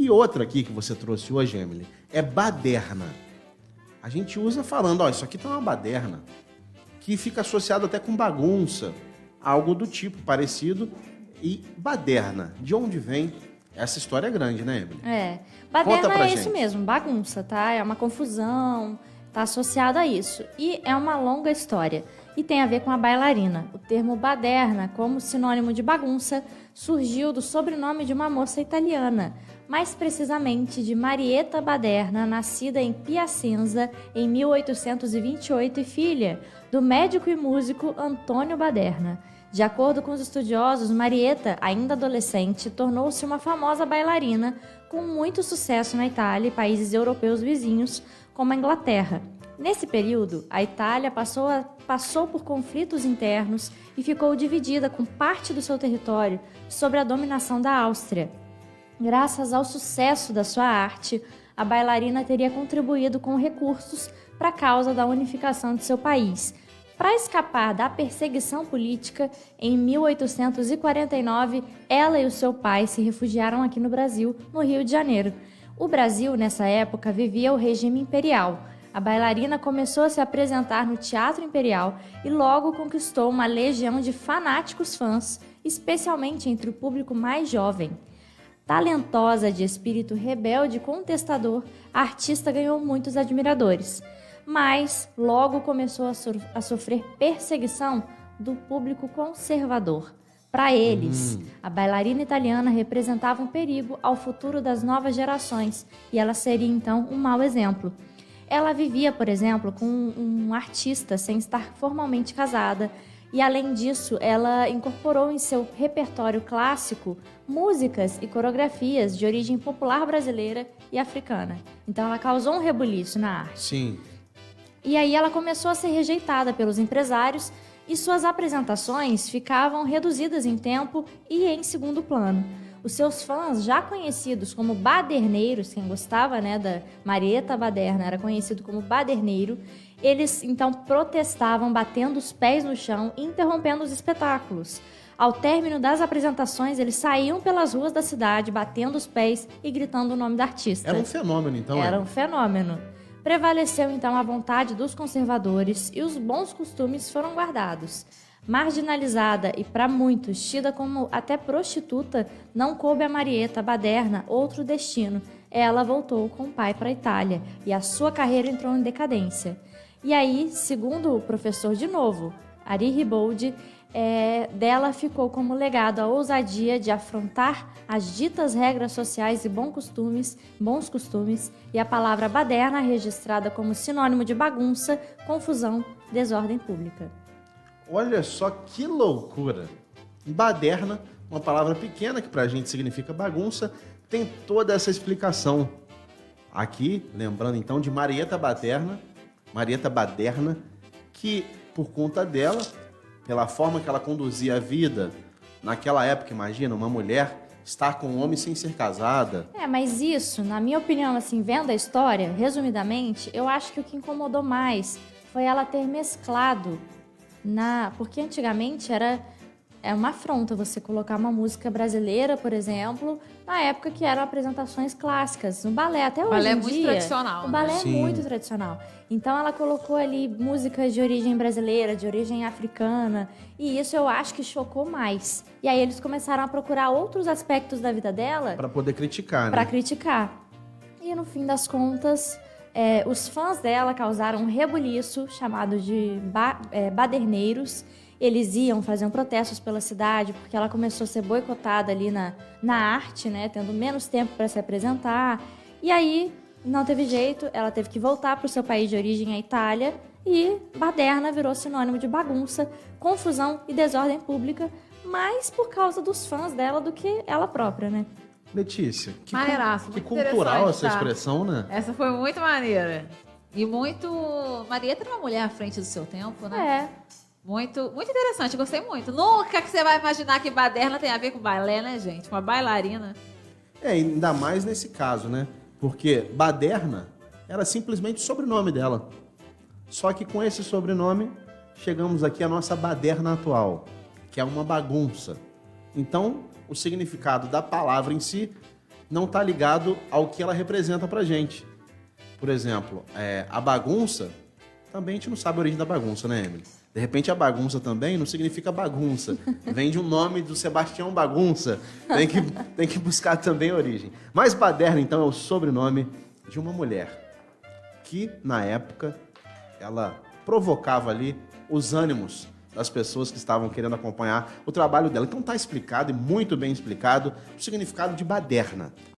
E outra aqui que você trouxe hoje, Emily, é baderna. A gente usa falando, ó, isso aqui tá uma baderna, que fica associado até com bagunça, algo do tipo parecido. E baderna, de onde vem? Essa história é grande, né, Emily? Baderna é isso gente. mesmo, bagunça, tá? É uma confusão, tá associado a isso. E é uma longa história. E tem a ver com a bailarina. O termo baderna, como sinônimo de bagunça, surgiu do sobrenome de uma moça italiana, mais precisamente de Marietta Baderna, nascida em Piacenza em 1828 e filha do médico e músico Antônio Baderna. De acordo com os estudiosos, Marietta, ainda adolescente, tornou-se uma famosa bailarina com muito sucesso na Itália e países europeus vizinhos, como a Inglaterra. Nesse período, a Itália passou por conflitos internos e ficou dividida com parte do seu território sob a dominação da Áustria. Graças ao sucesso da sua arte, a bailarina teria contribuído com recursos para a causa da unificação de seu país. Para escapar da perseguição política, em 1849, ela e o seu pai se refugiaram aqui no Brasil, no Rio de Janeiro. O Brasil, nessa época, vivia o regime imperial. A bailarina começou a se apresentar no Teatro Imperial e logo conquistou uma legião de fanáticos fãs, especialmente entre o público mais jovem. Talentosa, de espírito rebelde e contestador, a artista ganhou muitos admiradores. Mas logo começou a sofrer perseguição do público conservador. Para eles, a bailarina italiana representava um perigo ao futuro das novas gerações e ela seria então um mau exemplo. Ela vivia, por exemplo, com um artista sem estar formalmente casada e, além disso, ela incorporou em seu repertório clássico músicas e coreografias de origem popular brasileira e africana. Então ela causou um rebuliço na arte. Sim. E aí ela começou a ser rejeitada pelos empresários e suas apresentações ficavam reduzidas em tempo e em segundo plano. Os seus fãs, já conhecidos como baderneiros, quem gostava, da Marietta Baderna era conhecido como baderneiro, eles então protestavam batendo os pés no chão e interrompendo os espetáculos. Ao término das apresentações, eles saíam pelas ruas da cidade, batendo os pés e gritando o nome da artista. Era um fenômeno, então. Era um fenômeno. Prevaleceu então a vontade dos conservadores e os bons costumes foram guardados. Marginalizada e para muitos tida como até prostituta, não coube a Marietta Baderna outro destino. Ela voltou com o pai para a Itália e a sua carreira entrou em decadência. E aí, segundo o professor de novo, Ari Riboldi, dela ficou como legado a ousadia de afrontar as ditas regras sociais e bons costumes, e a palavra baderna registrada como sinônimo de bagunça, confusão, desordem pública. Olha só que loucura! Baderna, uma palavra pequena que pra gente significa bagunça, tem toda essa explicação. Aqui, lembrando então de Marietta Baderna, que por conta dela, pela forma que ela conduzia a vida, naquela época, imagina, uma mulher estar com um homem sem ser casada. Mas isso, na minha opinião, assim, vendo a história, resumidamente, eu acho que o que incomodou mais foi ela ter mesclado porque antigamente era uma afronta você colocar uma música brasileira, por exemplo, na época que eram apresentações clássicas, no balé, até hoje em dia. O balé é muito tradicional. O balé é muito tradicional. Então ela colocou ali músicas de origem brasileira, de origem africana, e isso eu acho que chocou mais. E aí eles começaram a procurar outros aspectos da vida dela para poder criticar, né? Para criticar. E no fim das contas, os fãs dela causaram um rebuliço chamado de baderneiros. Eles iam fazer protestos pela cidade porque ela começou a ser boicotada ali na arte, tendo menos tempo para se apresentar. E aí não teve jeito, ela teve que voltar para o seu país de origem, a Itália, e baderna virou sinônimo de bagunça, confusão e desordem pública, mais por causa dos fãs dela do que ela própria, né? Letícia, que muito cultural essa expressão, né? Essa foi muito maneira. E muito... Marietta era uma mulher à frente do seu tempo, né? Muito, muito interessante, gostei muito. Nunca que você vai imaginar que baderna tem a ver com balé, né, gente? Uma bailarina. Ainda mais nesse caso, né? Porque baderna era simplesmente o sobrenome dela. Só que com esse sobrenome, chegamos aqui à nossa baderna atual, que é uma bagunça. Então, o significado da palavra em si não está ligado ao que ela representa pra gente. Por exemplo, a bagunça, também a gente não sabe a origem da bagunça, né, Emily? De repente a bagunça também não significa bagunça. Vem de um nome do Sebastião Bagunça. Tem que buscar também a origem. Mas Baderna, então, é o sobrenome de uma mulher que, na época, ela provocava ali os ânimos das pessoas que estavam querendo acompanhar o trabalho dela. Então tá explicado, e muito bem explicado, o significado de baderna.